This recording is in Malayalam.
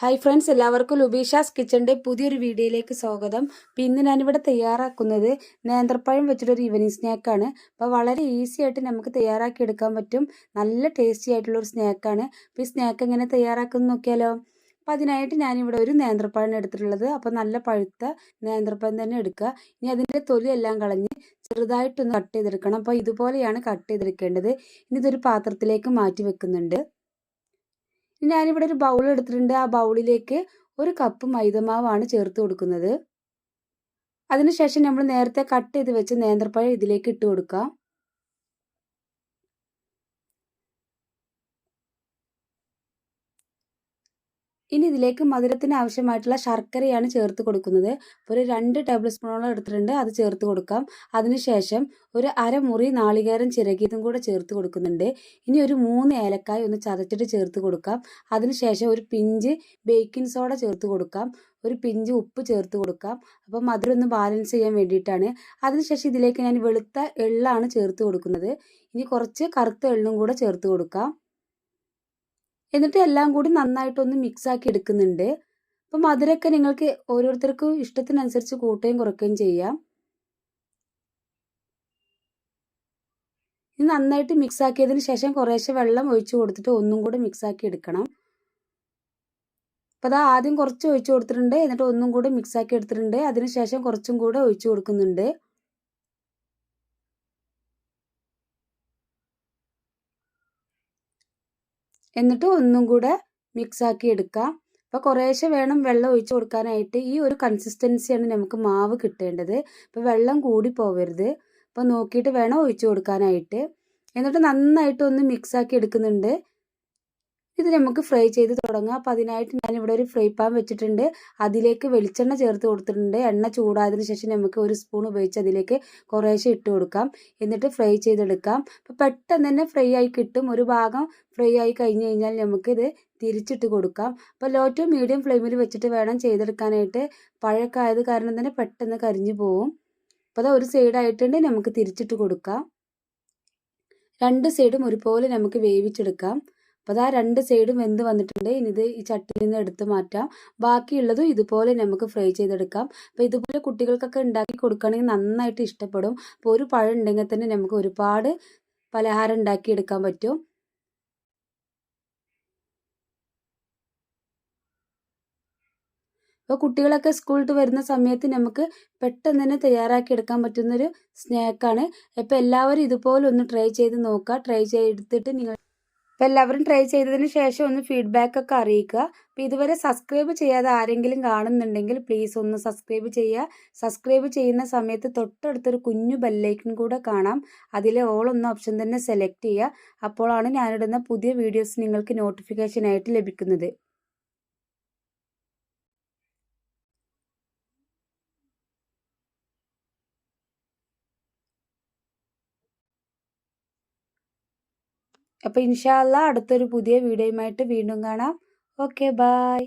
ഹായ് ഫ്രണ്ട്സ്, എല്ലാവർക്കും ലുബീഷാസ് കിച്ചൻ്റെ പുതിയൊരു വീഡിയോയിലേക്ക് സ്വാഗതം. അപ്പോൾ ഇന്ന് ഞാനിവിടെ തയ്യാറാക്കുന്നത് നേന്ത്രപ്പഴം വെച്ചിട്ടൊരു ഈവനിങ് സ്നാക്കാണ്. അപ്പോൾ വളരെ ഈസി ആയിട്ട് നമുക്ക് തയ്യാറാക്കി എടുക്കാൻ പറ്റും. നല്ല ടേസ്റ്റി ആയിട്ടുള്ളൊരു സ്നാക്കാണ്. അപ്പോൾ ഈ സ്നാക്ക് എങ്ങനെ തയ്യാറാക്കുന്നത് നോക്കിയാലോ. അപ്പോൾ അതിനായിട്ട് ഞാനിവിടെ ഒരു നേന്ത്രപ്പഴം എടുത്തിട്ടുള്ളത്. അപ്പോൾ നല്ല പഴുത്ത നേന്ത്രപ്പഴം തന്നെ എടുക്കുക. ഇനി അതിൻ്റെ തൊലിയെല്ലാം കളഞ്ഞ് ചെറുതായിട്ടൊന്ന് കട്ട് ചെയ്തെടുക്കണം. അപ്പോൾ ഇതുപോലെയാണ് കട്ട് ചെയ്തെടുക്കേണ്ടത്. ഇനി ഇതൊരു പാത്രത്തിലേക്ക് മാറ്റി വെക്കുന്നുണ്ട്. ഞാനിവിടെ ഒരു ബൗൾ എടുത്തിട്ടുണ്ട്. ആ ബൗളിലേക്ക് ഒരു കപ്പ് മൈദമാവാണ് ചേർത്ത് കൊടുക്കുന്നത്. അതിനുശേഷം നമ്മൾ നേരത്തെ കട്ട് ചെയ്ത് വെച്ച നേന്ത്രപ്പഴം ഇതിലേക്ക് ഇട്ട് കൊടുക്കാം. ഇനി ഇതിലേക്ക് മധുരത്തിന് ആവശ്യമായിട്ടുള്ള ശർക്കരയാണ് ചേർത്ത് കൊടുക്കുന്നത്. ഒരു 2 ടേബിൾ സ്പൂണോളം എടുത്തിട്ടുണ്ട്, അത് ചേർത്ത് കൊടുക്കാം. അതിനുശേഷം ഒരു അരമുറി നാളികേരം ചിരകിയതും കൂടെ ചേർത്ത് കൊടുക്കുന്നുണ്ട്. ഇനി ഒരു 3 ഏലക്കായ ഒന്ന് ചതച്ചിട്ട് ചേർത്ത് കൊടുക്കാം. അതിനുശേഷം ഒരു പിഞ്ച് ബേക്കിംഗ് സോഡ ചേർത്ത് കൊടുക്കാം. ഒരു പിഞ്ച് ഉപ്പ് ചേർത്ത് കൊടുക്കാം. അപ്പം മധുരം ഒന്ന് ബാലൻസ് ചെയ്യാൻ വേണ്ടിയിട്ടാണ്. അതിനുശേഷം ഇതിലേക്ക് ഞാൻ വെളുത്ത എള്ളാണ് ചേർത്ത് കൊടുക്കുന്നത്. ഇനി കുറച്ച് കറുത്ത എള്ളും കൂടെ ചേർത്ത് കൊടുക്കാം. എന്നിട്ട് എല്ലാം കൂടി നന്നായിട്ടൊന്ന് മിക്സ് ആക്കി എടുക്കുന്നുണ്ട്. അപ്പം മധുരമൊക്കെ നിങ്ങൾക്ക് ഓരോരുത്തർക്കും ഇഷ്ടത്തിനനുസരിച്ച് കൂട്ടുകയും കുറയ്ക്കുകയും ചെയ്യാം. ഇത് നന്നായിട്ട് മിക്സ് ആക്കിയതിന് ശേഷം കുറേശ്ശെ വെള്ളം ഒഴിച്ചു കൊടുത്തിട്ട് ഒന്നും കൂടെ മിക്സ് ആക്കി എടുക്കണം. അപ്പോൾ അതാ ആദ്യം കുറച്ച് ഒഴിച്ചു കൊടുത്തിട്ടുണ്ട്, എന്നിട്ട് ഒന്നും കൂടെ മിക്സ് ആക്കി എടുത്തിട്ടുണ്ട്. അതിനുശേഷം കുറച്ചും കൂടെ ഒഴിച്ചു കൊടുക്കുന്നുണ്ട്. എന്നിട്ട് ഒന്നും കൂടെ മിക്സ് ആക്കി എടുക്കാം. അപ്പോൾ കുറേശ്ശെ വേണം വെള്ളം ഒഴിച്ചു കൊടുക്കാനായിട്ട്. ഈ ഒരു കൺസിസ്റ്റൻസിയാണ് നമുക്ക് മാവ് കിട്ടേണ്ടത്. അപ്പോൾ വെള്ളം കൂടി പോവരുത്. അപ്പോൾ നോക്കിയിട്ട് വേണം ഒഴിച്ചു കൊടുക്കാനായിട്ട്. എന്നിട്ട് നന്നായിട്ട് ഒന്ന് മിക്സ് ആക്കി എടുക്കുന്നുണ്ട്. ഇത് നമുക്ക് ഫ്രൈ ചെയ്ത് തുടങ്ങാം. അപ്പോൾ അതിനായിട്ട് ഞാനിവിടെ ഒരു ഫ്രൈ പാൻ വെച്ചിട്ടുണ്ട്. അതിലേക്ക് വെളിച്ചെണ്ണ ചേർത്ത് കൊടുത്തിട്ടുണ്ട്. എണ്ണ ചൂടായതിനു ശേഷം നമുക്ക് ഒരു സ്പൂൺ ഉപയോഗിച്ച് അതിലേക്ക് കുറേശ്ശെ ഇട്ട് കൊടുക്കാം. എന്നിട്ട് ഫ്രൈ ചെയ്തെടുക്കാം. അപ്പോൾ പെട്ടെന്ന് തന്നെ ഫ്രൈ ആയി കിട്ടും. ഒരു ഭാഗം ഫ്രൈ ആയി കഴിഞ്ഞ് കഴിഞ്ഞാൽ നമുക്കിത് തിരിച്ചിട്ട് കൊടുക്കാം. അപ്പോൾ ലോ ടു മീഡിയം ഫ്ലെയിമിൽ വെച്ചിട്ട് വേണം ചെയ്തെടുക്കാനായിട്ട്. പഴമൊക്കെ ആയത് കാരണം തന്നെ പെട്ടെന്ന് കരിഞ്ഞു പോവും. അപ്പോൾ അത് ഒരു സൈഡായിട്ടുണ്ട്, നമുക്ക് തിരിച്ചിട്ട് കൊടുക്കാം. 2 സൈഡും ഒരുപോലെ നമുക്ക് വേവിച്ചെടുക്കാം. അപ്പോൾ അതാ 2 സൈഡും വെന്ത് വന്നിട്ടുണ്ട്. ഇനി ഇത് ഈ ചട്ടിയിൽ നിന്ന് എടുത്ത് മാറ്റാം. ബാക്കിയുള്ളതും ഇതുപോലെ നമുക്ക് ഫ്രൈ ചെയ്തെടുക്കാം. അപ്പോൾ ഇതുപോലെ കുട്ടികൾക്കൊക്കെ ഉണ്ടാക്കി കൊടുക്കുകയാണെങ്കിൽ നന്നായിട്ട് ഇഷ്ടപ്പെടും. അപ്പോൾ ഒരു പഴം ഉണ്ടെങ്കിൽ തന്നെ നമുക്ക് ഒരുപാട് പലഹാരം ഉണ്ടാക്കിയെടുക്കാൻ പറ്റും. അപ്പോൾ കുട്ടികളൊക്കെ സ്കൂളിൽ വരുന്ന സമയത്ത് നമുക്ക് പെട്ടെന്ന് തന്നെ തയ്യാറാക്കി എടുക്കാൻ പറ്റുന്നൊരു സ്നാക്കാണ്. അപ്പോൾ എല്ലാവരും ഇതുപോലെ ഒന്ന് ട്രൈ ചെയ്ത് നോക്കുക. ട്രൈ ചെയ്തിട്ട് നിങ്ങൾ അപ്പോൾ എല്ലാവരും ട്രൈ ചെയ്തതിന് ശേഷം ഒന്ന് ഫീഡ്ബാക്ക് ഒക്കെ അറിയിക്കുക. അപ്പോൾ ഇതുവരെ സബ്സ്ക്രൈബ് ചെയ്യാതെ ആരെങ്കിലും കാണുന്നുണ്ടെങ്കിൽ പ്ലീസ് ഒന്ന് സബ്സ്ക്രൈബ് ചെയ്യുക. സബ്സ്ക്രൈബ് ചെയ്യുന്ന സമയത്ത് തൊട്ടടുത്തൊരു കുഞ്ഞു ബെല്ലൈക്കൺ കൂടെ കാണാം. അതിലെ ഓൾ എന്ന ഓപ്ഷൻ തന്നെ സെലക്ട് ചെയ്യുക. അപ്പോഴാണ് ഞാനിടുന്ന പുതിയ വീഡിയോസ് നിങ്ങൾക്ക് നോട്ടിഫിക്കേഷനായിട്ട് ലഭിക്കുന്നത്. അപ്പോൾ ഇൻഷാ അല്ലാഹ് അടുത്തൊരു പുതിയ വീഡിയോയുമായിട്ട് വീണ്ടും കാണാം. Okay, by.